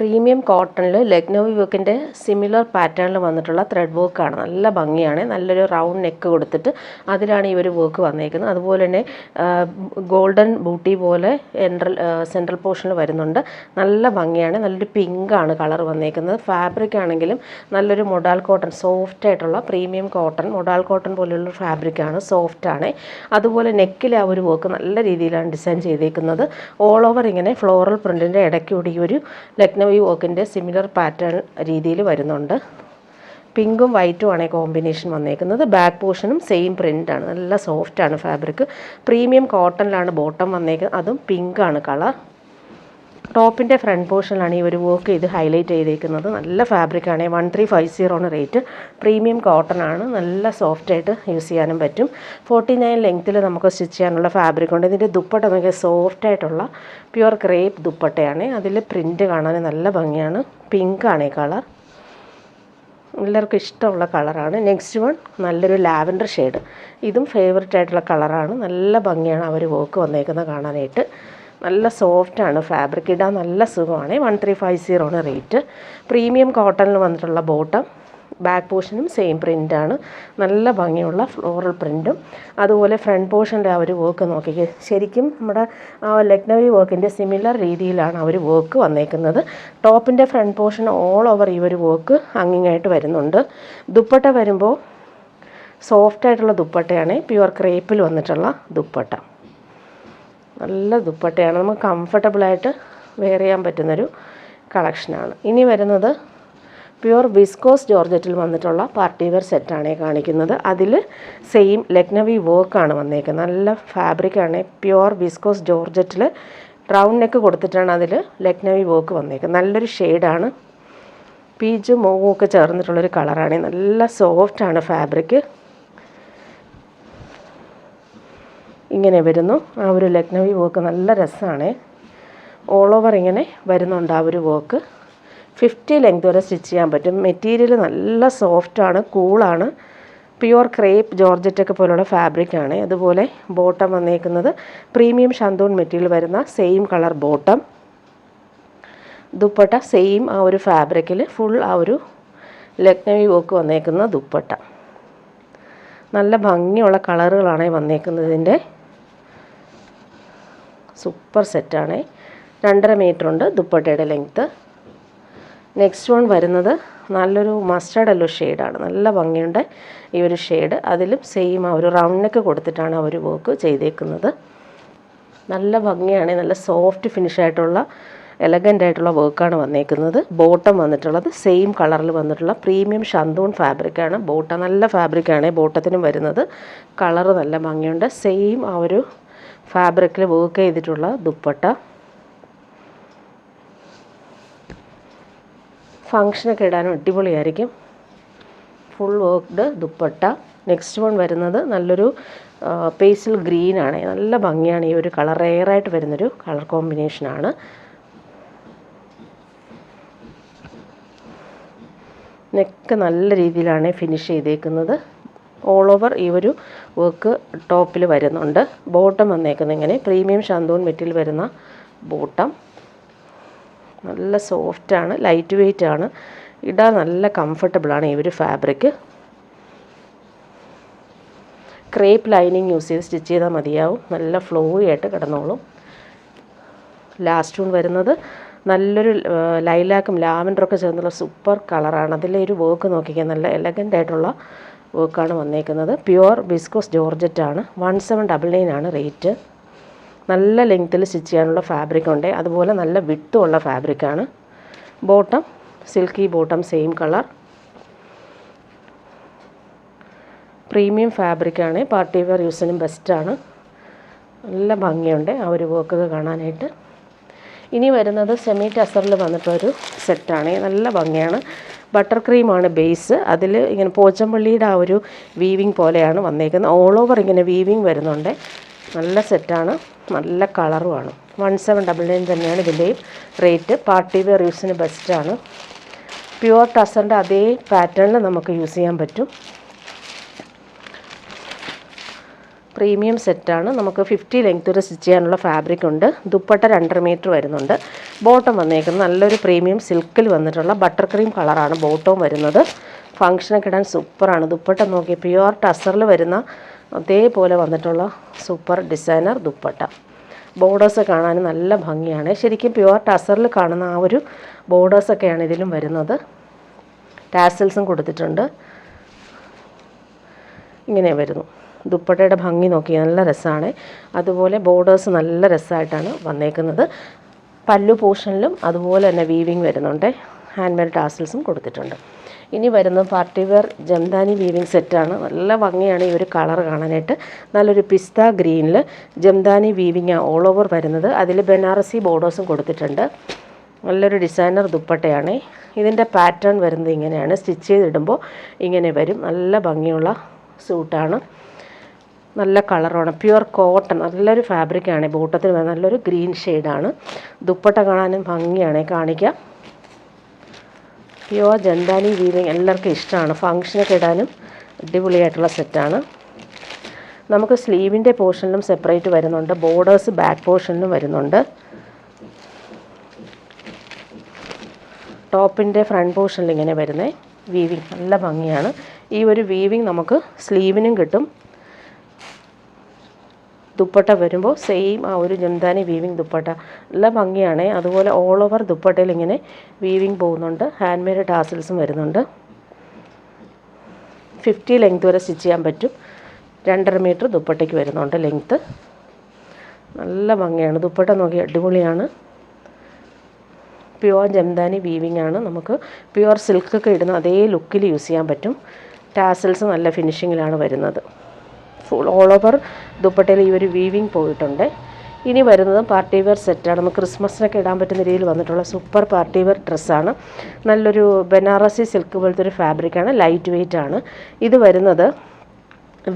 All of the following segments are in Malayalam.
പ്രീമിയം കോട്ടണിൽ ലക്നൗവി വർക്കിൻ്റെ സിമിലർ പാറ്റേണിൽ വന്നിട്ടുള്ള ത്രെഡ് വർക്കാണ്. നല്ല ഭംഗിയാണ്. നല്ലൊരു റൗണ്ട് നെക്ക് കൊടുത്തിട്ട് അതിലാണ് ഈ ഒരു വർക്ക് വന്നേക്കുന്നത്. അതുപോലെ തന്നെ ഗോൾഡൻ ബൂട്ടി പോലെ സെൻട്രൽ പോർഷനിൽ വരുന്നുണ്ട്. നല്ല ഭംഗിയാണ്. നല്ലൊരു പിങ്കാണ് കളർ വന്നേക്കുന്നത്. ഫാബ്രിക് ആണെങ്കിലും നല്ലൊരു മൊഡാൽ കോട്ടൺ, സോഫ്റ്റ് ആയിട്ടുള്ള പ്രീമിയം കോട്ടൺ, മൊഡാൽ കോട്ടൺ പോലെയുള്ള ഫാബ്രിക്കാണ്, സോഫ്റ്റാണ്. അതുപോലെ നെക്കിൽ ആ ഒരു വർക്ക് നല്ല രീതിയിലാണ് ഡിസൈൻ ചെയ്തേക്കുന്നത്. ഓൾ ഓവർ ഇങ്ങനെ ഫ്ലോറൽ പ്രിൻറ്റിൻ്റെ ഇടയ്ക്കൂടി ഒരു ലക്നൗവി വർക്കിൻ്റെ സിമിലർ പാറ്റേൺ രീതിയിൽ വരുന്നുണ്ട്. പിങ്കും വൈറ്റും ആണ് കോമ്പിനേഷൻ വന്നേക്കുന്നത്. ബാക്ക് പോർഷനും സെയിം പ്രിൻ്റാണ്. നല്ല സോഫ്റ്റാണ് ഫാബ്രിക്. പ്രീമിയം കോട്ടണിലാണ് ബോട്ടം വന്നേക്കുന്നത്. അതും പിങ്കാണ് കളർ. ടോപ്പിൻ്റെ ഫ്രണ്ട് പോർഷനിലാണ് ഈ ഒരു വർക്ക് ചെയ്ത് ഹൈലൈറ്റ് ചെയ്തേക്കുന്നത്. നല്ല ഫാബ്രിക്കാണ്. 1350 ആണ് റേറ്റ്. പ്രീമിയം കോട്ടൺ ആണ്. നല്ല സോഫ്റ്റായിട്ട് യൂസ് ചെയ്യാനും പറ്റും. 49 ലെങ്ത്തിൽ നമുക്ക് സ്റ്റിച്ച് ചെയ്യാനുള്ള ഫാബ്രിക് ഉണ്ട്. ഇതിൻ്റെ ദുപ്പട്ട നമുക്ക് സോഫ്റ്റായിട്ടുള്ള പ്യുവർ ക്രേപ്പ് ദുപ്പട്ടയാണ്. അതിൽ പ്രിൻറ്റ് കാണാൻ നല്ല ഭംഗിയാണ്. പിങ്കാണ് ഈ കളർ. എല്ലാവർക്കും ഇഷ്ടമുള്ള കളറാണ്. നെക്സ്റ്റ് വൺ നല്ലൊരു ലാവൻഡർ ഷെയ്ഡ്. ഇതും ഫേവററ്റ് ആയിട്ടുള്ള കളറാണ്. നല്ല ഭംഗിയാണ് ആ ഒരു വർക്ക് വന്നേക്കുന്നത് കാണാനായിട്ട്. നല്ല സോഫ്റ്റാണ് ഫാബ്രിക്. ഇടാൻ നല്ല സുഖമാണ്. 1350 ആണ് റേറ്റ്. പ്രീമിയം കോട്ടണിൽ വന്നിട്ടുള്ള ബോട്ടം, ബാക്ക് പോർഷനും സെയിം പ്രിൻ്റാണ്. നല്ല ഭംഗിയുള്ള ഫ്ലോറൽ പ്രിൻറ്റും അതുപോലെ ഫ്രണ്ട് പോർഷൻ്റെ ആ ഒരു വർക്ക് നോക്കിക്കേ. ശരിക്കും നമ്മുടെ ലക്നൗവി വർക്കിൻ്റെ സിമിലർ രീതിയിലാണ് ആ ഒരു വർക്ക് വന്നേക്കുന്നത്. ടോപ്പിൻ്റെ ഫ്രണ്ട് പോർഷൻ ഓൾ ഓവർ ഈ ഒരു വർക്ക് ഹങ്ങിങ്ങായിട്ട് വരുന്നുണ്ട്. ദുപ്പട്ട വരുമ്പോൾ സോഫ്റ്റായിട്ടുള്ള ദുപ്പട്ടയാണ്. പ്യുവർ ക്രേപ്പിൽ വന്നിട്ടുള്ള ദുപ്പട്ട. നല്ല ദുപ്പട്ടയാണ്. നമുക്ക് കംഫർട്ടബിളായിട്ട് വെയർ ചെയ്യാൻ പറ്റുന്നൊരു കളക്ഷനാണ്. ഇനി വരുന്നത് പ്യുവർ വിസ്കോസ് ജോർജറ്റിൽ വന്നിട്ടുള്ള പാർട്ടി വെയർ സെറ്റാണ് കാണിക്കുന്നത്. അതിൽ സെയിം ലക്നൗവി വർക്കാണ് വന്നേക്കുന്നത്. നല്ല ഫാബ്രിക്കാണ്. പ്യുവർ വിസ്കോസ് ജോർജറ്റിൽ റൗണ്ട് നെക്ക് കൊടുത്തിട്ടാണ് അതിൽ ലക്നൗവി വർക്ക് വന്നേക്കുന്നത്. നല്ലൊരു ഷെയ്ഡാണ്. പീച്ചും മോവും ഒക്കെ ചേർന്നിട്ടുള്ളൊരു കളറാണ്. നല്ല സോഫ്റ്റാണ് ഫാബ്രിക്. ഇങ്ങനെ വരുന്നു ആ ഒരു ലക്നൗവി വർക്ക്. നല്ല രസമാണ്. ഓൾ ഓവർ ഇങ്ങനെ വരുന്നുണ്ട് ആ ഒരു വർക്ക്. 50 ലെങ്ത് വരെ സ്റ്റിച്ച് ചെയ്യാൻ പറ്റും. മെറ്റീരിയൽ നല്ല സോഫ്റ്റാണ്, കൂളാണ്. പ്യുവർ ക്രേപ്പ് ജോർജറ്റൊക്കെ പോലുള്ള ഫാബ്രിക്കാണ്. അതുപോലെ ബോട്ടം വന്നേക്കുന്നത് പ്രീമിയം ഷന്തൂൺ മെറ്റീരിയൽ വരുന്ന same colour bottom. Dupatta same ആ ഒരു ഫാബ്രിക്കിൽ ഫുൾ ആ ഒരു ലക്നൗവി വർക്ക് വന്നേക്കുന്ന ദുപ്പട്ട. നല്ല ഭംഗിയുള്ള കളറുകളാണ് വന്നേക്കുന്നതിൻ്റെ. സൂപ്പർ സെറ്റാണ്. 2.5 മീറ്റർ ഉണ്ട് ദുപ്പട്ടയുടെ ലെങ്ത്ത്. നെക്സ്റ്റ് വൺ വരുന്നത് നല്ലൊരു മസ്റ്റർഡ് യെല്ലോ ഷെയ്ഡാണ്. നല്ല ഭംഗിയുണ്ട് ഈ ഒരു ഷെയ്ഡ്. അതിലും സെയിം ആ ഒരു റൗണ്ട് നെക്ക് കൊടുത്തിട്ടാണ് ആ ഒരു വർക്ക് ചെയ്തേക്കുന്നത്. നല്ല ഭംഗിയാണ്. നല്ല സോഫ്റ്റ് ഫിനിഷായിട്ടുള്ള എലഗൻ്റ് ആയിട്ടുള്ള വർക്കാണ് വന്നേക്കുന്നത്. ബോട്ടം വന്നിട്ടുള്ളത് സെയിം കളറിൽ വന്നിട്ടുള്ള പ്രീമിയം ഷന്തൂൺ ഫാബ്രിക്കാണ്. ബോട്ടം നല്ല ഫാബ്രിക്കാണ്. ബോട്ടത്തിനും വരുന്നത് കളറ് നല്ല ഭംഗിയുണ്ട്. സെയിം ആ ഒരു ഫാബ്രിക്കിൽ വർക്ക് ചെയ്തിട്ടുള്ള ദുപ്പട്ട. ഫങ്ഷനൊക്കെ ഇടാനും അടിപൊളിയായിരിക്കും. Full worked dupatta. Next one വരുന്നത് നല്ലൊരു പേസ്റ്റൽ ഗ്രീനാണ്. നല്ല ഭംഗിയാണ്. ഈ ഒരു കളർ റെയറായിട്ട് വരുന്നൊരു കളർ കോമ്പിനേഷനാണ്. നെക്ക് നല്ല രീതിയിലാണ് ഫിനിഷ് ചെയ്തേക്കുന്നത്. ഓൾ ഓവർ ഈ ഒരു വർക്ക് ടോപ്പിൽ വരുന്നുണ്ട്. ബോട്ടം വന്നേക്കുന്നത് ഇങ്ങനെ പ്രീമിയം ഷന്തൂൺ മെറ്റീരിയൽ വരുന്ന ബോട്ടം. നല്ല സോഫ്റ്റാണ്, ലൈറ്റ് വെയ്റ്റ് ആണ്. ഇടാൻ നല്ല കംഫർട്ടബിളാണ് ഈ ഒരു ഫാബ്രിക്. ക്രേപ്പ് ലൈനിങ് യൂസ് ചെയ്ത് സ്റ്റിച്ച് ചെയ്താൽ മതിയാവും. നല്ല ഫ്ലോയി ആയിട്ട് കിടന്നോളും. ലാസ്റ്റ് വൺ വരുന്നത് നല്ലൊരു ലൈലാക്കും ലാവൻഡറൊക്കെ ചേർന്നുള്ള സൂപ്പർ കളറാണ്. അതിലെ ഒരു വർക്ക് നോക്കിക്കാൻ നല്ല എലഗൻ്റ് ആയിട്ടുള്ള വർക്കാണ് വന്നേക്കുന്നത്. Pure viscous ജോർജറ്റാണ്. 1799 ആണ് റേറ്റ്. നല്ല ലെങ്ത്തിൽ സ്റ്റിച്ച് ചെയ്യാനുള്ള ഫാബ്രിക് ഉണ്ട്. അതുപോലെ നല്ല വിട്ടുള്ള ഫാബ്രിക്കാണ്. Bottom silky bottom same colour. Premium ഫാബ്രിക്കാണ്. പാർട്ടി വെയർ യൂസിനും ബെസ്റ്റാണ്. നല്ല ഭംഗിയുണ്ട് ആ ഒരു വർക്കൊക്കെ കാണാനായിട്ട്. ഇനി വരുന്നത് സെമി ടസറിൽ വന്നിട്ടൊരു സെറ്റാണ്. നല്ല ഭംഗിയാണ്. ബട്ടർ ക്രീമാണ് ബേസ്. അതിൽ ഇങ്ങനെ പോച്ചമ്പള്ളിയുടെ ആ ഒരു വീവിങ് പോലെയാണ് വന്നേക്കുന്നത്. ഓൾ ഓവർ ഇങ്ങനെ വീവിങ് വരുന്നുണ്ട്. നല്ല സെറ്റാണ്. നല്ല കളറുമാണ്. 1799 തന്നെയാണ് ഇതിൻ്റെയും റേറ്റ്. പാർട്ടി വെയർ യൂസിന് ബെസ്റ്റാണ്. പ്യുവർ ടസറിൻ്റെ അതേ പാറ്റേണിൽ നമുക്ക് യൂസ് ചെയ്യാൻ പറ്റും. പ്രീമിയം സെറ്റാണ്. നമുക്ക് 50 ലെങ്ത് വരെ സ്റ്റിച്ച് ചെയ്യാനുള്ള ഫാബ്രിക് ഉണ്ട്. ദുപ്പട്ട 2.5 മീറ്റർ വരുന്നുണ്ട്. ബോട്ടം വന്നേക്കുന്നത് നല്ലൊരു പ്രീമിയം സിൽക്കിൽ വന്നിട്ടുള്ള ബട്ടർ ക്രീം കളറാണ് ബോട്ടവും വരുന്നത്. ഫങ്ഷനൊക്കെ ഇടാൻ സൂപ്പറാണ്. ദുപ്പട്ട നോക്കി പ്യുവർ ടസറിൽ വരുന്ന അതേപോലെ വന്നിട്ടുള്ള സൂപ്പർ ഡിസൈനർ ദുപ്പട്ട. ബോർഡേഴ്സ് കാണാൻ നല്ല ഭംഗിയാണ്. ശരിക്കും പ്യുവർ ടസറിൽ കാണുന്ന ആ ഒരു ബോർഡേഴ്സൊക്കെയാണ് ഇതിലും വരുന്നത്. ടാസൽസും കൊടുത്തിട്ടുണ്ട്. ഇങ്ങനെ വരുന്നു. ദുപ്പട്ടയുടെ ഭംഗി നോക്കി നല്ല രസമാണ്. അതുപോലെ ബോർഡേഴ്സ് നല്ല രസമായിട്ടാണ് വന്നേക്കുന്നത്. പല്ലു പോർഷനിലും അതുപോലെ തന്നെ വീവിങ് വരുന്നുണ്ട്. ഹാൻഡ് മെയ്ഡ് ടാസൽസും കൊടുത്തിട്ടുണ്ട്. ഇനി വരുന്നത് പാർട്ടി വെയർ ജംദാനി വീവിങ് സെറ്റാണ്. നല്ല ഭംഗിയാണ് ഈ ഒരു കളർ കാണാനായിട്ട്. നല്ലൊരു പിസ്ത ഗ്രീനിൽ ജംദാനി വീവിങ് ഓൾ ഓവർ വരുന്നത്. അതിൽ ബനാറസി ബോർഡേഴ്സും കൊടുത്തിട്ടുണ്ട്. നല്ലൊരു ഡിസൈനർ ദുപ്പട്ടയാണ്. ഇതിൻ്റെ പാറ്റേൺ വരുന്നത് ഇങ്ങനെയാണ്. സ്റ്റിച്ച് ചെയ്തിടുമ്പോൾ ഇങ്ങനെ വരും. നല്ല ഭംഗിയുള്ള സൂട്ടാണ്. നല്ല കളറാണ്. പ്യുവർ കോട്ടൺ നല്ലൊരു ഫാബ്രിക്കാണ്. ബോട്ടത്തിന് നല്ലൊരു ഗ്രീൻ ഷെയ്ഡാണ്. ദുപ്പട്ട കാണാനും ഭംഗിയാണ്. കാണിക്കാം. പ്യുവർ ജംദാനി വീവിങ് എല്ലാവർക്കും ഇഷ്ടമാണ്. ഫങ്ഷനൊക്കെ ഇടാനും അടിപൊളിയായിട്ടുള്ള സെറ്റാണ്. നമുക്ക് സ്ലീവിൻ്റെ പോർഷനിലും സെപ്പറേറ്റ് വരുന്നുണ്ട്. ബോർഡേഴ്സ് ബാക്ക് പോർഷനിലും വരുന്നുണ്ട്. ടോപ്പിൻ്റെ ഫ്രണ്ട് പോർഷനിൽ ഇങ്ങനെ വരുന്നത് വീവിങ് നല്ല ഭംഗിയാണ്. ഈ ഒരു വീവിങ് നമുക്ക് സ്ലീവിനും കിട്ടും. ദുപ്പട്ട വരുമ്പോൾ സെയിം ആ ഒരു ജംദാനി വീവിങ് ദുപ്പട്ട നല്ല ഭംഗിയാണ്. അതുപോലെ ഓൾ ഓവർ ദുപ്പട്ടയിൽ ഇങ്ങനെ വീവിങ് പോകുന്നുണ്ട്. ഹാൻഡ് മെയ്ഡ് ടാസൽസും വരുന്നുണ്ട്. 50 ലെങ്ത് വരെ സ്റ്റിച്ച് ചെയ്യാൻ പറ്റും. 2.5 മീറ്റർ ദുപ്പട്ടയ്ക്ക് വരുന്നുണ്ട് ലെങ്ത്ത്. നല്ല ഭംഗിയാണ്. ദുപ്പട്ട നോക്കി അടിപൊളിയാണ്. പ്യുവർ ജംദാനി വീവിങ് ആണ്. നമുക്ക് പ്യുവർ സിൽക്കൊക്കെ ഇടുന്ന അതേ ലുക്കിൽ യൂസ് ചെയ്യാൻ പറ്റും. ടാസൽസ് നല്ല ഫിനിഷിങ്ങിലാണ് വരുന്നത്. ഫുൾ ഓൾ ഓവർ ദുപ്പട്ടയിൽ ഈ ഒരു വീവിങ് പോയിട്ടുണ്ട്. ഇനി വരുന്നത് പാർട്ടി വെയർ സെറ്റാണ്. നമുക്ക് ക്രിസ്മസിനൊക്കെ ഇടാൻ പറ്റുന്ന രീതിയിൽ വന്നിട്ടുള്ള സൂപ്പർ പാർട്ടി വെയർ ഡ്രസ്സാണ്. നല്ലൊരു ബനാറസി സിൽക്ക് പോലത്തെ ഒരു ഫാബ്രിക്കാണ്. ലൈറ്റ് വെയ്റ്റ് ആണ്. ഇത് വരുന്നത്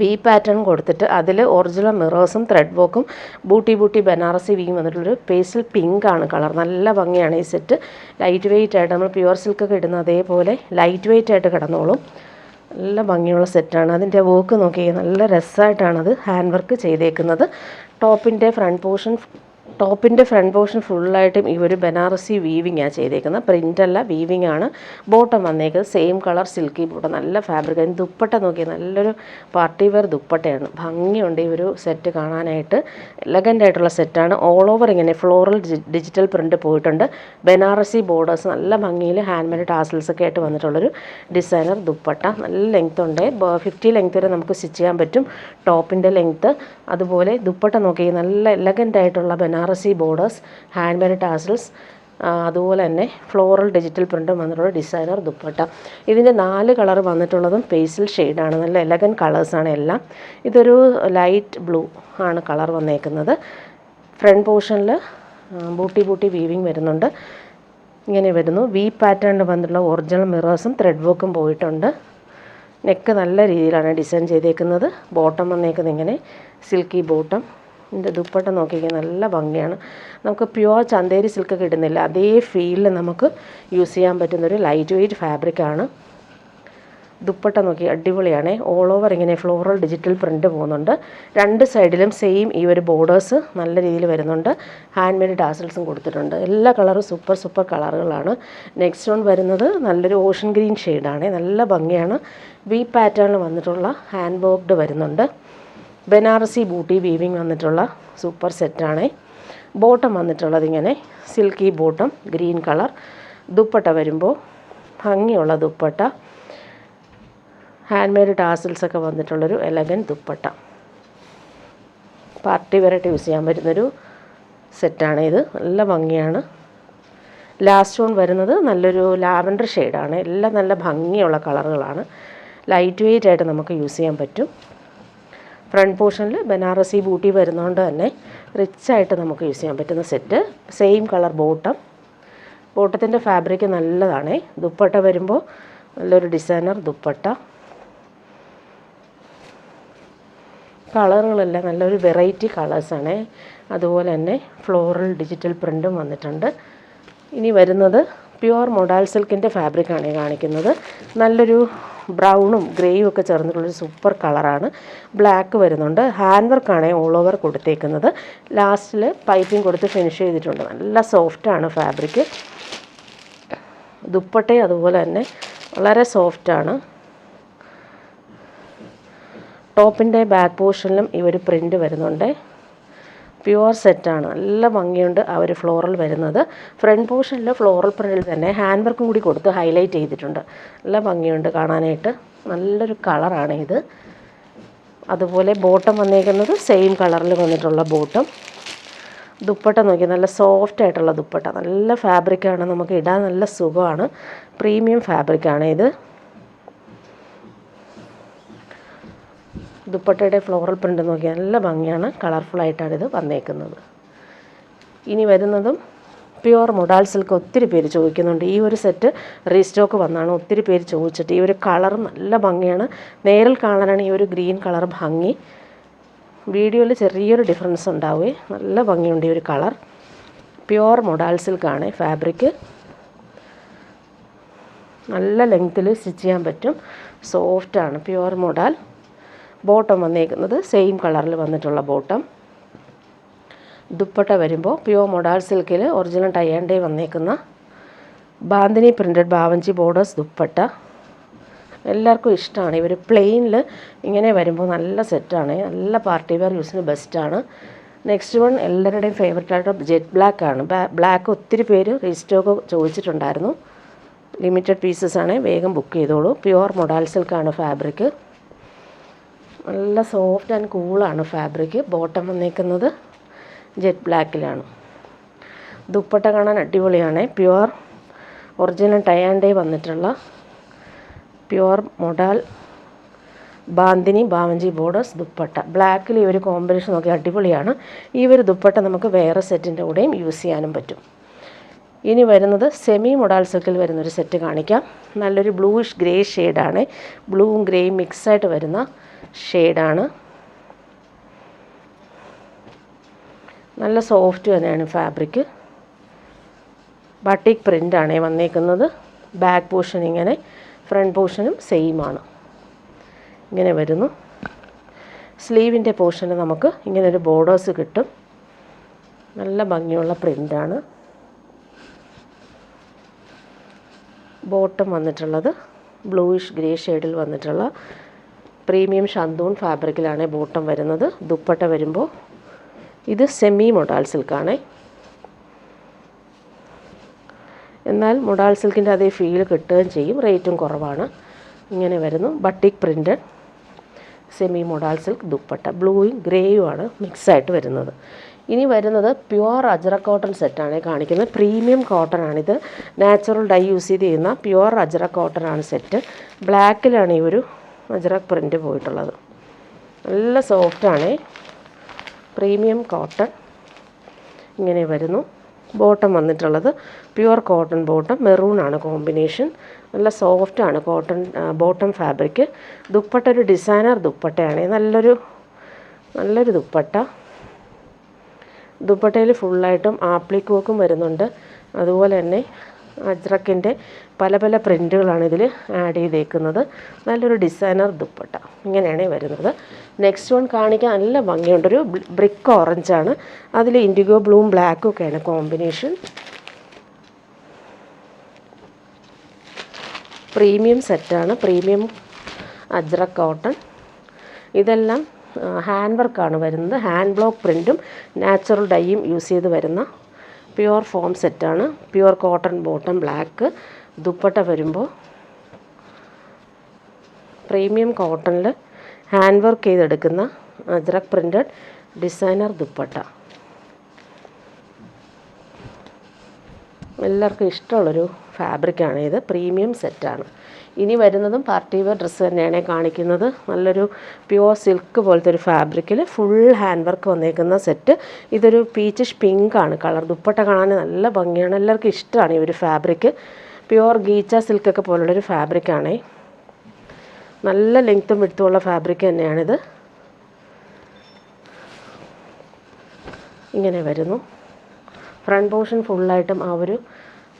വി പാറ്റേൺ കൊടുത്തിട്ട് അതിൽ ഒറിജിനൽ മിറേഴ്സും ത്രെഡ് വർക്കും ബൂട്ടി ബനാറസി വീയും വന്നിട്ടുള്ളൊരു പേസ്റ്റൽ പിങ്ക് ആണ് കളർ. നല്ല ഭംഗിയാണ് ഈ സെറ്റ്. ലൈറ്റ് വെയ്റ്റ് ആയിട്ട് നമ്മൾ പ്യുവർ സിൽക്കൊക്കെ ഇടുന്ന അതേപോലെ ലൈറ്റ് വെയ്റ്റ് ആയിട്ട് കിടന്നോളും. നല്ല ഭംഗിയുള്ള സെറ്റാണ്. അതിൻ്റെ വർക്ക് നോക്കിയാൽ നല്ല രസമായിട്ടാണത് ഹാൻഡ് വർക്ക് ചെയ്തേക്കുന്നത്. ടോപ്പിൻ്റെ ഫ്രണ്ട് പോർഷൻ ഫുള്ളായിട്ടും ഈ ഒരു ബനാറസി വീവിങ്ങാണ് ചെയ്തേക്കുന്നത്. പ്രിൻ്റല്ല വീവിങ് ആണ്. ബോട്ടം വന്നേക്കുന്നത് സെയിം കളർ സിൽക്കി ബോട്ടം. നല്ല ഫാബ്രിക്. അതിന് ദുപ്പട്ട നോക്കിയാൽ നല്ലൊരു പാർട്ടി വെയർ ദുപ്പട്ടയാണ്. ഭംഗിയുണ്ട് ഈ ഒരു സെറ്റ് കാണാനായിട്ട്. എലഗൻ്റ് ആയിട്ടുള്ള സെറ്റാണ്. ഓൾ ഓവർ ഇങ്ങനെ ഫ്ലോറൽ ഡിജിറ്റൽ പ്രിൻ്റ് പോയിട്ടുണ്ട്. ബനാറസി ബോർഡേഴ്സ് നല്ല ഭംഗിയിൽ ഹാൻഡ് മെയ്ഡ് ടാസൽസൊക്കെ ആയിട്ട് വന്നിട്ടുള്ളൊരു ഡിസൈനർ ദുപ്പട്ട. നല്ല ലെങ്ത് ഉണ്ട്. 50 ലെങ്ത് വരെ നമുക്ക് സ്റ്റിച്ച് ചെയ്യാൻ പറ്റും. ടോപ്പിൻ്റെ ലെങ്ത്ത് അതുപോലെ ദുപ്പട്ട നോക്കി നല്ല എലഗൻ്റ് ആയിട്ടുള്ള Banarasi borders, hand made tassels, അതുപോലെ തന്നെ ഫ്ലോറൽ ഡിജിറ്റൽ പ്രിൻ്റും വന്നിട്ടുള്ള ഡിസൈനർ ദുപ്പട്ട. ഇതിൻ്റെ 4 കളർ വന്നിട്ടുള്ളതും പേസ്റ്റൽ ഷെയ്ഡാണ്. നല്ല എലഗൻറ്റ് കളേഴ്സാണ് എല്ലാം. ഇതൊരു ലൈറ്റ് ബ്ലൂ ആണ് കളർ വന്നേക്കുന്നത്. ഫ്രണ്ട് പോർഷനിൽ ബൂട്ടി വീവിങ് വരുന്നുണ്ട്. ഇങ്ങനെ വരുന്നു. വി പാറ്റേണിൽ വന്നിട്ടുള്ള ഒറിജിനൽ മിറേഴ്സും ത്രെഡ് വർക്കും പോയിട്ടുണ്ട്. നെക്ക് നല്ല രീതിയിലാണ് ഡിസൈൻ ചെയ്തേക്കുന്നത്. ബോട്ടം വന്നേക്കുന്നത് ഇങ്ങനെ സിൽക്കി ബോട്ടം. ഇതിൻ്റെ ദുപ്പട്ട നോക്കിയാൽ നല്ല ഭംഗിയാണ്. നമുക്ക് പ്യുവർ ചന്തേരി സിൽക്കൊക്കെ ഇടുന്നില്ല അതേ ഫീലിൽ നമുക്ക് യൂസ് ചെയ്യാൻ പറ്റുന്നൊരു ലൈറ്റ് വെയ്റ്റ് ഫാബ്രിക്കാണ്. ദുപ്പട്ട നോക്കി അടിപൊളിയാണ്. ഓൾ ഓവർ ഇങ്ങനെ ഫ്ലോറൽ ഡിജിറ്റൽ പ്രിൻ്റ് പോകുന്നുണ്ട്. 2 സൈഡിലും സെയിം ഈ ഒരു ബോർഡേഴ്സ് നല്ല രീതിയിൽ വരുന്നുണ്ട്. ഹാൻഡ് മെയ്ഡ് ടാസൽസും കൊടുത്തിട്ടുണ്ട്. എല്ലാ കളറും സൂപ്പർ കളറുകളാണ്. നെക്സ്റ്റ് വൺ വരുന്നത് നല്ലൊരു ഓഷൻ ഗ്രീൻ ഷെയ്ഡാണ്. നല്ല ഭംഗിയാണ്. വി പാറ്റേണിൽ വന്നിട്ടുള്ള ഹാൻഡ് വർക്ക്ഡ് വരുന്നുണ്ട്. ബനാറസി ബൂട്ടി വീവിങ് വന്നിട്ടുള്ള സൂപ്പർ സെറ്റാണ്. ബോട്ടം വന്നിട്ടുള്ളത് ഇങ്ങനെ silky bottom green colour. Dupatta വരുമ്പോൾ ഭംഗിയുള്ള ദുപ്പട്ട. ഹാൻഡ് മെയ്ഡ് ടാസൽസൊക്കെ വന്നിട്ടുള്ളൊരു എലഗൻറ്റ് ദുപ്പട്ട. പാർട്ടി വെയറായിട്ട് യൂസ് ചെയ്യാൻ പറ്റുന്നൊരു സെറ്റാണ് ഇത്. നല്ല ഭംഗിയാണ്. ലാസ്റ്റ് വൺ വരുന്നത് നല്ലൊരു ലാവൻഡർ ഷെയ്ഡാണ്. എല്ലാം നല്ല ഭംഗിയുള്ള കളറുകളാണ്. ലൈറ്റ് വെയ്റ്റ് ആയിട്ട് നമുക്ക് യൂസ് ചെയ്യാൻ പറ്റും. ഫ്രണ്ട് പോർഷനിൽ ബനാറസി ബൂട്ടി വരുന്നതുകൊണ്ട് തന്നെ റിച്ചായിട്ട് നമുക്ക് യൂസ് ചെയ്യാൻ പറ്റുന്ന സെറ്റ്. സെയിം കളർ ബോട്ടത്തിൻ്റെ ഫാബ്രിക് നല്ലതാണ്. ദുപ്പട്ട വരുമ്പോൾ നല്ലൊരു ഡിസൈനർ ദുപ്പട്ട. കളറുകളെല്ലാം നല്ലൊരു വെറൈറ്റി കളേഴ്സാണ്. അതുപോലെ തന്നെ ഫ്ലോറൽ ഡിജിറ്റൽ പ്രിൻറ്റും വന്നിട്ടുണ്ട്. ഇനി വരുന്നത് പ്യുവർ മൊഡാൽ സിൽക്കിൻ്റെ ഫാബ്രിക്കാണ് കാണിക്കുന്നത്. നല്ലൊരു ബ്രൗണും ഗ്രേയും ഒക്കെ ചേർന്നിട്ടുള്ളൊരു സൂപ്പർ കളറാണ്. ബ്ലാക്ക് വരുന്നുണ്ട്. ഹാൻഡ് വർക്കാണ് ഓൾ ഓവർ കൊടുത്തേക്കുന്നത്. ലാസ്റ്റിൽ പൈപ്പിംഗ് കൊടുത്ത് ഫിനിഷ് ചെയ്തിട്ടുണ്ട്. നല്ല സോഫ്റ്റാണ് ഫാബ്രിക്. ദുപ്പട്ടയും അതുപോലെ തന്നെ വളരെ സോഫ്റ്റാണ്. ടോപ്പിൻ്റെ ബാക്ക് പോർഷനിലും ഈ ഒരു പ്രിൻ്റ് വരുന്നുണ്ട്. പ്യുവർ സെറ്റാണ്. നല്ല ഭംഗിയുണ്ട് ആ ഒരു ഫ്ലോറൽ വരുന്നത്. ഫ്രണ്ട് പോർഷനിൽ ഫ്ലോറൽ പ്രിൻറ്റിൽ തന്നെ ഹാൻഡ് വർക്കും കൂടി കൊടുത്ത് ഹൈലൈറ്റ് ചെയ്തിട്ടുണ്ട്. നല്ല ഭംഗിയുണ്ട് കാണാനായിട്ട്. നല്ലൊരു കളറാണ് ഇത്. അതുപോലെ ബോട്ടം വന്നേക്കുന്നത് സെയിം കളറിൽ വന്നിട്ടുള്ള ബോട്ടം. ദുപ്പട്ട നോക്കി, നല്ല സോഫ്റ്റ് ആയിട്ടുള്ള ദുപ്പട്ട. നല്ല ഫാബ്രിക്കാണ്, നമുക്ക് ഇടാൻ നല്ല സുഖമാണ്. പ്രീമിയം ഫാബ്രിക്കാണ് ഇത്. ദുപ്പട്ടയുടെ ഫ്ലോറൽ പ്രിൻ്റ് നോക്കി നല്ല ഭംഗിയാണ്. കളർഫുള്ളായിട്ടാണ് ഇത് വന്നേക്കുന്നത്. ഇനി വരുന്നതും പ്യുവർ മൊഡാൾ സിൽക്ക്. ഒത്തിരി പേര് ചോദിക്കുന്നുണ്ട്. ഈ ഒരു സെറ്റ് റീസ്റ്റോക്ക് വന്നാണ്. ഒത്തിരി പേര് ചോദിച്ചിട്ട്. ഈ ഒരു കളർ നല്ല ഭംഗിയാണ്. നേരിൽ കാണാനാണ് ഈ ഒരു ഗ്രീൻ കളർ ഭംഗി. വീഡിയോയിൽ ചെറിയൊരു ഡിഫറൻസ് ഉണ്ടാവുകയെ. നല്ല ഭംഗിയുണ്ട് ഈ ഒരു കളർ. പ്യുവർ മൊഡാൾ സിൽക്കാണ് ഫാബ്രിക്. നല്ല ലെങ്ത്തിൽ സ്റ്റിച്ച് ചെയ്യാൻ പറ്റും. സോഫ്റ്റാണ്. Pure modal. ബോട്ടം വന്നേക്കുന്നത് സെയിം കളറിൽ വന്നിട്ടുള്ള ബോട്ടം. ദുപ്പട്ട വരുമ്പോൾ പ്യുവർ മൊഡാൾ സിൽക്കിൽ ഒറിജിനൽ ടൈ ആൻഡ് ഡൈ വന്നേക്കുന്ന ബാന്തിനി പ്രിൻറ്റഡ് ബാവഞ്ചി ബോർഡേഴ്സ് ദുപ്പട്ട. എല്ലാവർക്കും ഇഷ്ടമാണ്. ഇവർ പ്ലെയിനിൽ ഇങ്ങനെ വരുമ്പോൾ നല്ല സെറ്റാണ്. നല്ല പാർട്ടി വെയർ യൂസിന് ബെസ്റ്റാണ്. നെക്സ്റ്റ് വൺ എല്ലാവരുടെയും ഫേവററ്റ് ആയിട്ട് ജെറ്റ് ബ്ലാക്ക് ആണ്. ബ്ലാക്ക് ഒത്തിരി പേര് റീസ്റ്റോക്ക് ചോദിച്ചിട്ടുണ്ടായിരുന്നു. ലിമിറ്റഡ് പീസസ് ആണ്. വേഗം ബുക്ക് ചെയ്തോളൂ. പ്യുവർ മൊഡാൾ സിൽക്കാണ് ഫാബ്രിക്. നല്ല സോഫ്റ്റ് ആൻഡ് കൂളാണ് ഫാബ്രിക്. ബോട്ടം വന്നേക്കുന്നത് ജെറ്റ് ബ്ലാക്കിലാണ്. ദുപ്പട്ട കാണാൻ അടിപൊളിയാണ്. Pure original tie and dye വന്നിട്ടുള്ള പ്യുവർ മൊഡാൾ ബാന്തിനി ബാവഞ്ചി ബോർഡേഴ്സ് ദുപ്പട്ട. ബ്ലാക്കിൽ ഈ ഒരു കോമ്പിനേഷൻ നോക്കി അടിപൊളിയാണ്. ഈ ഒരു ദുപ്പട്ട നമുക്ക് വേറെ സെറ്റിൻ്റെ കൂടെയും യൂസ് ചെയ്യാനും പറ്റും. ഇനി വരുന്നത് സെമി മൊഡാൾ സിൽക്കിൽ വരുന്നൊരു സെറ്റ് കാണിക്കാം. നല്ലൊരു ബ്ലൂയിഷ് ഗ്രേ ഷെയ്ഡാണ്. ബ്ലൂവും ഗ്രേയും മിക്സായിട്ട് വരുന്ന ഷെയ്ഡാണ്. നല്ല സോഫ്റ്റ് തന്നെയാണ് ഫാബ്രിക്. ബാട്ടിക് പ്രിൻ്റാണ് വന്നേക്കുന്നത്. ബാക്ക് പോർഷൻ ഇങ്ങനെ, ഫ്രണ്ട് പോർഷനും സെയിം ആണ്. ഇങ്ങനെ വരുന്നു. സ്ലീവിൻ്റെ പോർഷന് നമുക്ക് ഇങ്ങനൊരു ബോർഡേഴ്സ് കിട്ടും. നല്ല ഭംഗിയുള്ള പ്രിൻ്റാണ്. ബോട്ടം വന്നിട്ടുള്ളത് ബ്ലൂയിഷ് ഗ്രേ ഷെയ്ഡിൽ വന്നിട്ടുള്ള പ്രീമിയം ഷന്തൂൺ ഫാബ്രിക്കിലാണ് ബോട്ടം വരുന്നത്. ദുപ്പട്ട വരുമ്പോൾ ഇത് സെമി മൊഡാൾ സിൽക്കാണ്. എന്നാൽ മൊഡാൾ സിൽക്കിൻ്റെ അതേ ഫീൽ കിട്ടുകയും ചെയ്യും. റേറ്റും കുറവാണ്. ഇങ്ങനെ വരുന്നു. Batik printed semi modal silk dupatta. ബ്ലൂയും ഗ്രേയും ആണ് മിക്സായിട്ട് വരുന്നത്. ഇനി വരുന്നത് പ്യുവർ അജ്രക് കോട്ടൺ സെറ്റാണ് കാണിക്കുന്നത്. പ്രീമിയം കോട്ടൺ ആണിത്. നാച്ചുറൽ ഡൈ യൂസ് ചെയ്ത് ചെയ്യുന്ന പ്യുവർ അജ്രക് കോട്ടൺ ആണ് സെറ്റ്. ബ്ലാക്കിലാണ് ഈ ഒരു അജ്രക് പ്രിൻ്റ് പോയിട്ടുള്ളത്. നല്ല സോഫ്റ്റാണ്. Premium cotton. ഇങ്ങനെ വരുന്നു. ബോട്ടം വന്നിട്ടുള്ളത് പ്യുവർ കോട്ടൺ ബോട്ടം. മെറൂൺ ആണ് കോമ്പിനേഷൻ. നല്ല സോഫ്റ്റാണ് കോട്ടൺ ബോട്ടം ഫാബ്രിക്. ദുപ്പട്ട ഒരു ഡിസൈനർ ദുപ്പട്ടയാണ്. നല്ലൊരു ദുപ്പട്ട. ദുപ്പട്ടയിൽ ഫുള്ളായിട്ടും ആപ്ലിക് വർക്കും വരുന്നുണ്ട്. അതുപോലെ തന്നെ അജ്രക്കിൻ്റെ പല പല പ്രിൻറ്റുകളാണ് ഇതിൽ ആഡ് ചെയ്തേക്കുന്നത്. നല്ലൊരു ഡിസൈനർ ദുപ്പട്ട. ഇങ്ങനെയാണ് വരുന്നത്. നെക്സ്റ്റ് വൺ കാണിക്കാൻ നല്ല ഭംഗിയുണ്ട്. ഒരു ബ്രിക്ക് ഓറഞ്ചാണ്. അതിൽ ഇൻഡിഗോ ബ്ലൂവും ബ്ലാക്കും ഒക്കെയാണ് കോമ്പിനേഷൻ. പ്രീമിയം സെറ്റാണ്. Premium ajrak cotton. ഇതെല്ലാം ഹാൻഡ് വർക്കാണ് വരുന്നത്. ഹാൻഡ് ബ്ലോക്ക് പ്രിൻറ്റും നാച്ചുറൽ ഡൈയും യൂസ് ചെയ്ത് വരുന്ന പ്യുവർ ഫോം സെറ്റാണ്. Pure cotton bottom black. Dupatta വരുമ്പോൾ പ്രീമിയം കോട്ടണിൽ ഹാൻഡ് വർക്ക് ചെയ്തെടുക്കുന്ന അജ്രക് പ്രിൻറ്റഡ് ഡിസൈനർ ദുപ്പട്ട. എല്ലാവർക്കും ഇഷ്ടമുള്ളൊരു ഫാബ്രിക്കാണ് ഇത്. പ്രീമിയം സെറ്റാണ്. ഇനി വരുന്നതും പാർട്ടി വെയർ ഡ്രസ്സ് തന്നെയാണ് കാണിക്കുന്നത്. നല്ലൊരു പ്യുവർ സിൽക്ക് പോലത്തെ ഒരു ഫാബ്രിക്കിൽ ഫുൾ ഹാൻഡ് വർക്ക് വന്നേക്കുന്ന സെറ്റ്. ഇതൊരു പീച്ചിഷ് പിങ്ക് ആണ് കളർ. ദുപ്പട്ട കാണാൻ നല്ല ഭംഗിയാണ്. എല്ലാവർക്കും ഇഷ്ടമാണ് ഈ ഒരു ഫാബ്രിക്. പ്യുവർ ഗീച്ച സിൽക്കൊക്കെ പോലുള്ളൊരു ഫാബ്രിക്കാണ്. നല്ല ലെങ്ത്തും വിഡ്ത്തുമുള്ള ഫാബ്രിക് തന്നെയാണിത്. ഇങ്ങനെ വരുന്നു. ഫ്രണ്ട് പോർഷൻ ഫുള്ളായിട്ടും ആ ഒരു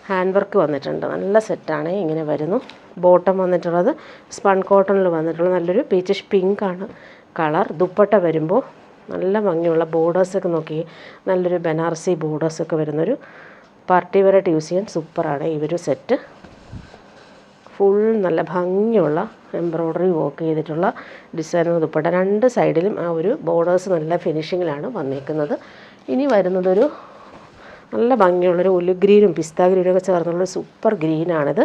ഹാൻഡ് വർക്ക് വന്നിട്ടുണ്ട്. നല്ല സെറ്റാണ്. ഇങ്ങനെ വരുന്നു. ബോട്ടം വന്നിട്ടുള്ളത് സ്പൺ കോട്ടണിൽ വന്നിട്ടുള്ള നല്ലൊരു പീച്ചിഷ് പിങ്കാണ് കളർ. ദുപ്പട്ട വരുമ്പോൾ നല്ല ഭംഗിയുള്ള ബോർഡേഴ്സൊക്കെ നോക്കി, നല്ലൊരു ബനാറസി ബോർഡേഴ്സൊക്കെ വരുന്നൊരു പാർട്ടി വെയറായിട്ട് യൂസ് ചെയ്യാൻ സൂപ്പറാണ് ഈ ഒരു സെറ്റ്. ഫുൾ നല്ല ഭംഗിയുള്ള എംബ്രോയ്ഡറി വർക്ക് ചെയ്തിട്ടുള്ള ഡിസൈനർ ദുപ്പട്ട. 2 സൈഡിലും ആ ഒരു ബോർഡേഴ്സ് നല്ല ഫിനിഷിങ്ങിലാണ് വന്നിരിക്കുന്നത്. ഇനി വരുന്നതൊരു നല്ല ഭംഗിയുള്ളൊരു ഒലിവ് ഗ്രീനും പിസ്ത ഗ്രീനും ഒക്കെ ചേർന്നുള്ളൊരു സൂപ്പർ ഗ്രീനാണിത്.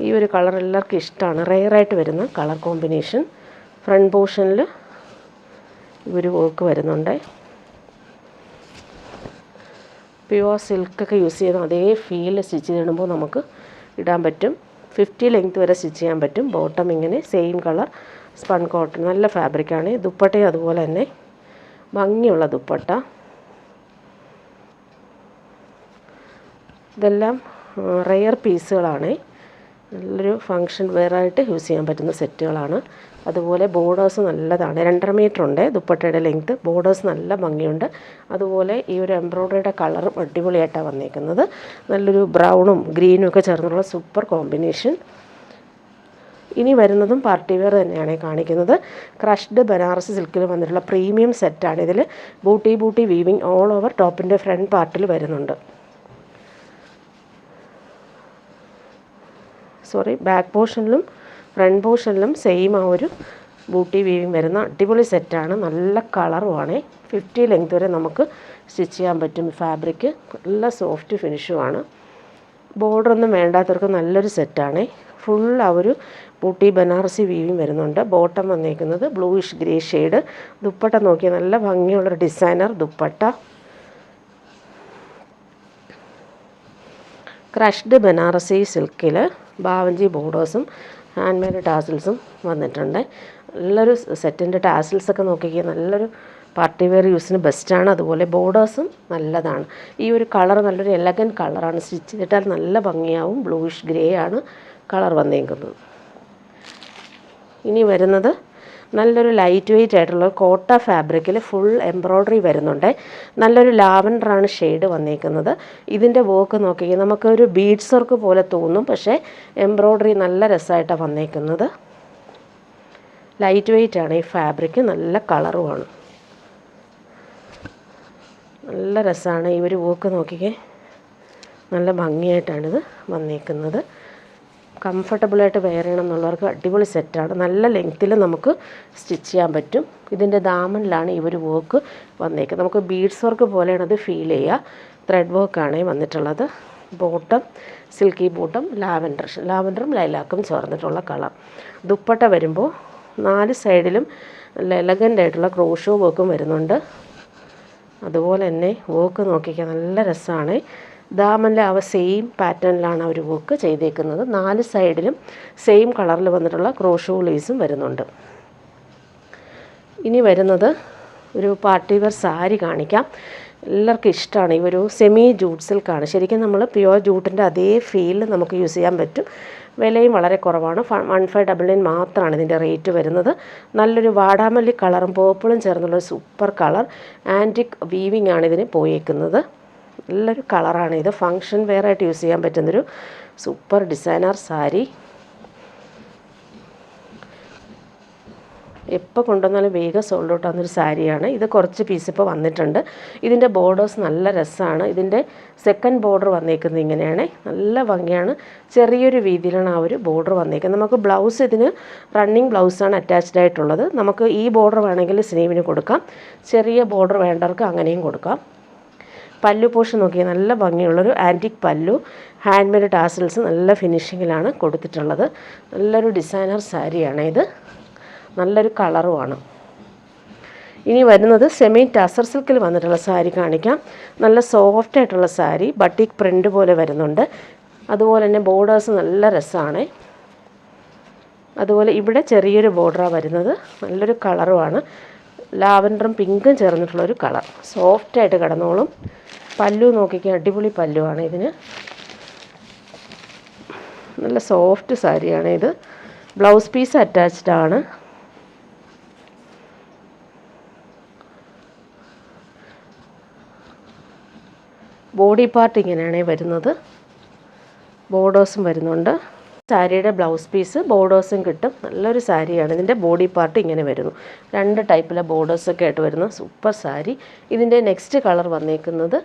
ഈ ഒരു കളർ എല്ലാവർക്കും ഇഷ്ടമാണ്. റെയറായിട്ട് വരുന്ന കളർ കോമ്പിനേഷൻ. ഫ്രണ്ട് പോർഷനിൽ ഒരു വർക്ക് വരുന്നുണ്ട്. പ്യുവർ സിൽക്കൊക്കെ യൂസ് ചെയ്ത് അതേ ഫീൽ സ്റ്റിച്ച് ചെയ്തിടുമ്പോൾ നമുക്ക് ഇടാൻ പറ്റും. 50 ലെങ്ത് വരെ സ്റ്റിച്ച് ചെയ്യാൻ പറ്റും. ബോട്ടം ഇങ്ങനെ സെയിം കളർ സ്പൺ കോട്ടൺ, നല്ല ഫാബ്രിക്കാണ്. ദുപ്പട്ടയും അതുപോലെ തന്നെ ഭംഗിയുള്ള ദുപ്പട്ട. ഇതെല്ലാം റെയർ പീസുകളാണ്. നല്ലൊരു ഫങ്ഷൻ വെയറായിട്ട് യൂസ് ചെയ്യാൻ പറ്റുന്ന സെറ്റുകളാണ്. അതുപോലെ ബോർഡേഴ്സ് നല്ലതാണ്. 2.5 മീറ്റർ ഉണ്ട് ദുപ്പട്ടയുടെ ലെങ്ത്ത്. ബോർഡേഴ്സ് നല്ല ഭംഗിയുണ്ട്. അതുപോലെ ഈ ഒരു എംബ്രോയ്ഡറിയുടെ കളറും അടിപൊളിയായിട്ടാണ് വന്നിരിക്കുന്നത്. നല്ലൊരു ബ്രൗണും ഗ്രീനും ഒക്കെ ചേർന്നുള്ള സൂപ്പർ കോമ്പിനേഷൻ. ഇനി വരുന്നതും പാർട്ടി വെയർ തന്നെയാണ് കാണിക്കുന്നത്. ക്രഷ്ഡ് ബനാറസ് സിൽക്കിൽ വന്നിട്ടുള്ള പ്രീമിയം സെറ്റാണ്. ഇതിൽ ബൂട്ടി വീവിങ് ഓൾ ഓവർ ടോപ്പിൻ്റെ ഫ്രണ്ട് പാർട്ടിൽ വരുന്നുണ്ട്. ബാക്ക് പോർഷനിലും ഫ്രണ്ട് പോർഷനിലും സെയിം ആ ഒരു ബൂട്ടി വീവിങ് വരുന്ന അടിപൊളി സെറ്റാണ്. നല്ല കളറുമാണ്. 50 ലെങ്ത് വരെ നമുക്ക് സ്റ്റിച്ച് ചെയ്യാൻ പറ്റും. ഫാബ്രിക് നല്ല സോഫ്റ്റ് ഫിനിഷുമാണ്. ബോർഡറൊന്നും വേണ്ടാത്തവർക്ക് നല്ലൊരു സെറ്റാണ്. ഫുൾ ആ ഒരു ബൂട്ടി ബനാറസി വീവിങ് വരുന്നുണ്ട്. ബോട്ടം വന്നിരിക്കുന്നത് ബ്ലൂയിഷ് ഗ്രേ ഷെയ്ഡ്. ദുപ്പട്ട നോക്കിയാൽ നല്ല ഭംഗിയുള്ളൊരു ഡിസൈനർ ദുപ്പട്ട. ക്രഷ്ഡ് ബനാറസി സിൽക്കിൽ ബാവഞ്ചി ബോർഡേഴ്സും ഹാൻഡ് മെയ്ഡ് ടാസിൽസും വന്നിട്ടുണ്ട്. നല്ലൊരു സെറ്റിൻ്റെ ടാസിൽസൊക്കെ നോക്കിയാൽ നല്ലൊരു പാർട്ടി വെയർ യൂസിന് ബെസ്റ്റാണ്. അതുപോലെ ബോർഡേഴ്സും നല്ലതാണ്. ഈ ഒരു കളർ നല്ലൊരു എലഗൻറ്റ് കളറാണ്. സ്റ്റിച്ച് ചെയ്തിട്ടാൽ നല്ല ഭംഗിയാവും. ബ്ലൂയിഷ് ഗ്രേ ആണ് കളർ വന്നിരിക്കുന്നത്. ഇനി വരുന്നത് നല്ലൊരു ലൈറ്റ് വെയ്റ്റ് ആയിട്ടുള്ള കോട്ട ഫാബ്രിക്കിൽ ഫുൾ എംബ്രോയ്ഡറി വരുന്നുണ്ട്. നല്ലൊരു ലാവൻഡറാണ് ഷെയ്ഡ് വന്നിരിക്കുന്നത്. ഇതിൻ്റെ വർക്ക് നോക്കിയാൽ നമുക്കൊരു ബീഡ്സ് വർക്ക് പോലെ തോന്നും, പക്ഷേ എംബ്രോയ്ഡറി നല്ല രസമായിട്ടാണ് വന്നിരിക്കുന്നത്. ലൈറ്റ് വെയ്റ്റ് ആണ് ഈ ഫാബ്രിക്. നല്ല കളറുമാണ്. നല്ല രസമാണ് ഈ ഒരു വർക്ക് നോക്കിക്കേ. നല്ല ഭംഗിയായിട്ടാണിത് വന്നിരിക്കുന്നത്. കംഫർട്ടബിളായിട്ട് വെയർ ചെയ്യണം എന്നുള്ളവർക്ക് അടിപൊളി സെറ്റാണ്. നല്ല ലെങ്ത്തിൽ നമുക്ക് സ്റ്റിച്ച് ചെയ്യാൻ പറ്റും. ഇതിൻ്റെ ദാമനിലാണ് ഈ ഒരു വർക്ക് വന്നേക്കുന്നത്. നമുക്ക് ബീഡ്സ് വർക്ക് പോലെയാണ് അത് ഫീൽ ചെയ്യുക. ത്രെഡ് വർക്കാണ് വന്നിട്ടുള്ളത്. ബോട്ടം സിൽക്കി ബോട്ടം ലാവൻഡറും ലൈലാക്കും ചേർന്നിട്ടുള്ള കളർ. ദുപ്പട്ട വരുമ്പോൾ 4 സൈഡിലും നല്ല എലഗൻ്റ് ആയിട്ടുള്ള ക്രോഷോ വർക്കും വരുന്നുണ്ട്. അതുപോലെ തന്നെ വർക്ക് നോക്കിക്കാൻ നല്ല രസമാണ്. ദാമനിൽ അവ സെയിം പാറ്റേണിലാണ് ഒരു വർക്ക് ചെയ്തേക്കുന്നത്. 4 സൈഡിലും സെയിം കളറിൽ വന്നിട്ടുള്ള ക്രോഷോ ലേസും വരുന്നുണ്ട്. ഇനി വരുന്നത് ഒരു പാർട്ടി വെയർ സാരി കാണിക്കാം. എല്ലാവർക്കും ഇഷ്ടമാണ്. ഈ ഒരു സെമി ജൂട്ട് സിൽക്കാണ്. ശരിക്കും നമ്മൾ പ്യുവർ ജൂട്ടിൻ്റെ അതേ ഫീൽ നമുക്ക് യൂസ് ചെയ്യാൻ പറ്റും. വിലയും വളരെ കുറവാണ്. 1599 മാത്രമാണ് ഇതിൻ്റെ റേറ്റ് വരുന്നത്. നല്ലൊരു വാടാമല്ലി കളറും പേർപ്പിളും ചേർന്നുള്ളൊരു സൂപ്പർ കളർ. ആൻറ്റിക് വീവിങ് ആണ് ഇതിന് പോയേക്കുന്നത്. നല്ലൊരു കളറാണ് ഇത്. ഫങ്ഷൻ വെയർ ആയിട്ട് യൂസ് ചെയ്യാൻ പറ്റുന്നൊരു സൂപ്പർ ഡിസൈനർ സാരി. എപ്പോൾ കൊണ്ടുവന്നാലും വേഗം സോൾഡ് ഔട്ട് ആവുന്നൊരു സാരിയാണ് ഇത്. കുറച്ച് പീസ് ഇപ്പോൾ വന്നിട്ടുണ്ട്. ഇതിൻ്റെ ബോർഡേഴ്സ് നല്ല രസമാണ്. ഇതിൻ്റെ സെക്കൻഡ് ബോർഡർ വന്നേക്കുന്നത് ഇങ്ങനെയാണ്. നല്ല ഭംഗിയാണ്. ചെറിയൊരു വീതിയിലാണ് ആ ഒരു ബോർഡർ വന്നേക്കുന്നത്. നമുക്ക് ബ്ലൗസ് ഇതിന് റണ്ണിങ് ബ്ലൗസാണ് അറ്റാച്ച്ഡ് ആയിട്ടുള്ളത്. നമുക്ക് ഈ ബോർഡർ വേണമെങ്കിൽ സ്ലീവിന് കൊടുക്കാം. ചെറിയ ബോർഡർ വേണ്ടവർക്ക് അങ്ങനെയും കൊടുക്കാം. പല്ലു പോർഷൻ നോക്കിയാൽ നല്ല ഭംഗിയുള്ളൊരു ആൻറ്റിക് പല്ലു. ഹാൻഡ് മെയ്ഡ് ടാസിൽസ് നല്ല ഫിനിഷിങ്ങിലാണ് കൊടുത്തിട്ടുള്ളത്. നല്ലൊരു ഡിസൈനർ സാരിയാണ് ഇത്. നല്ലൊരു കളറുമാണ്. ഇനി വരുന്നത് സെമി ടസർ സിൽക്കിൽ വന്നിട്ടുള്ള സാരി കാണിക്കാം. നല്ല സോഫ്റ്റ് ആയിട്ടുള്ള സാരി. ബട്ടിക് പ്രിൻ്റ് പോലെ വരുന്നുണ്ട്. അതുപോലെ തന്നെ ബോർഡേഴ്സ് നല്ല രസമാണ്. അതുപോലെ ഇവിടെ ചെറിയൊരു ബോർഡറാണ് വരുന്നത്. നല്ലൊരു കളറുമാണ്. ലാവൻഡറും പിങ്കും ചേർന്നിട്ടുള്ളൊരു കളർ. സോഫ്റ്റായിട്ട് കിടന്നോളും. പല്ലു നോക്കിക്കാൻ അടിപൊളി പല്ലുവാണ് ഇതിന്. നല്ല സോഫ്റ്റ് സാരിയാണ് ഇത്. ബ്ലൗസ് പീസ് അറ്റാച്ച്ഡ് ആണ്. ബോഡി പാർട്ട് ഇങ്ങനെയാണ് വരുന്നത്. ബോർഡേഴ്സും വരുന്നുണ്ട്. സാരിയുടെ ബ്ലൗസ് പീസ് ബോർഡേഴ്സും കിട്ടും. നല്ലൊരു സാരിയാണ്. ഇതിൻ്റെ ബോഡി പാർട്ട് ഇങ്ങനെ വരുന്നു. 2 ടൈപ്പിലെ ബോർഡേഴ്സൊക്കെ ആയിട്ട് വരുന്ന സൂപ്പർ സാരി. ഇതിൻ്റെ നെക്സ്റ്റ് കളർ വന്നേക്കുന്നത്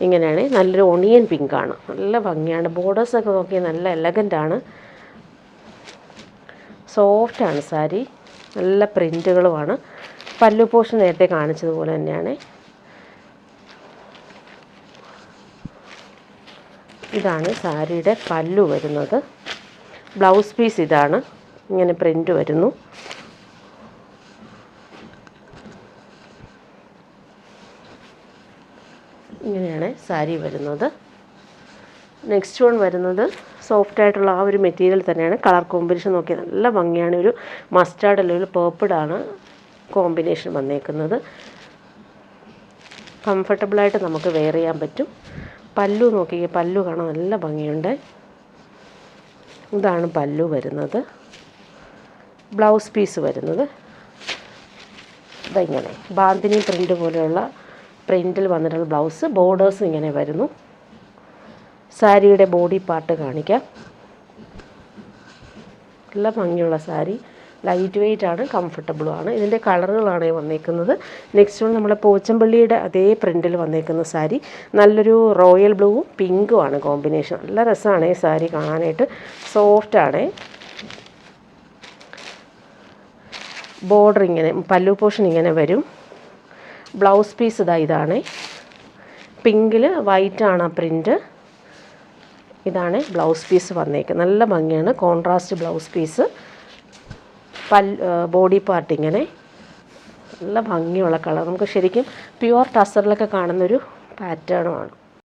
ഇങ്ങനെയാണ്. നല്ലൊരു ഒണിയൻ പിങ്കാണ്. നല്ല ഭംഗിയാണ്. ബോർഡേഴ്സൊക്കെ നോക്കി നല്ല എലഗൻ്റാണ്. സോഫ്റ്റാണ് സാരി. നല്ല പ്രിൻറ്റുകളുമാണ്. പല്ലു പോർഷൻ നേരത്തെ കാണിച്ചതുപോലെ തന്നെയാണ്. ഇതാണ് സാരിയുടെ പല്ലു വരുന്നത്. ബ്ലൗസ് പീസ് ഇതാണ്. ഇങ്ങനെ പ്രിൻ്റ് വരുന്നു. ഇങ്ങനെയാണ് സാരി വരുന്നത്. നെക്സ്റ്റ് വൺ വരുന്നത് സോഫ്റ്റായിട്ടുള്ള ആ ഒരു മെറ്റീരിയൽ തന്നെയാണ്. കളർ കോമ്പിനേഷൻ നോക്കി നല്ല ഭംഗിയാണ്. ഒരു മസ്റ്റാർഡ് അല്ലെങ്കിൽ പേർപ്പിളാണ് കോമ്പിനേഷൻ വന്നേക്കുന്നത്. കംഫർട്ടബിളായിട്ട് നമുക്ക് വെയർ ചെയ്യാൻ പറ്റും. പല്ലു നോക്കിയേ, പല്ലു കാണാൻ നല്ല ഭംഗിയുണ്ട്. ഇതാണ് പല്ലു വരുന്നത്. ബ്ലൗസ് പീസ് വരുന്നത് ഇങ്ങനെ ബാന്തിനി പ്രിൻ്റ് പോലെയുള്ള പ്രിൻറ്റിൽ വന്നിട്ടുള്ള ബ്ലൗസ്. ബോർഡേഴ്സ് ഇങ്ങനെ വരുന്നു. സാരിയുടെ ബോഡി പാർട്ട് കാണിക്കാം. നല്ല ഭംഗിയുള്ള സാരി. ലൈറ്റ് വെയ്റ്റ് ആണ്, കംഫർട്ടബിളുമാണ്. ഇതിൻ്റെ കളറുകളാണ് വന്നേക്കുന്നത്. നെക്സ്റ്റ് വൺ നമ്മുടെ പോച്ചമ്പള്ളിയുടെ അതേ പ്രിൻറ്റിൽ വന്നേക്കുന്ന സാരി. നല്ലൊരു റോയൽ ബ്ലൂവും പിങ്കുമാണ് കോമ്പിനേഷൻ. നല്ല രസമാണ് ഈ സാരി കാണാനായിട്ട്. സോഫ്റ്റാണ്. ബോർഡർ ഇങ്ങനെ, പല്ലു പോർഷൻ ഇങ്ങനെ വരും. ബ്ലൗസ് പീസ് ഇതാണ്. പിങ്കിൽ വൈറ്റാണ് ആ പ്രിൻറ്റ്. ഇതാണ് ബ്ലൗസ് പീസ് വന്നേക്കുന്നത്. നല്ല ഭംഗിയാണ്. Contrast blouse piece. Body part ഇങ്ങനെ നല്ല ഭംഗിയുള്ള കളർ. നമുക്ക് ശരിക്കും പ്യുവർ ടസറിലൊക്കെ കാണുന്നൊരു പാറ്റേണുമാണ്.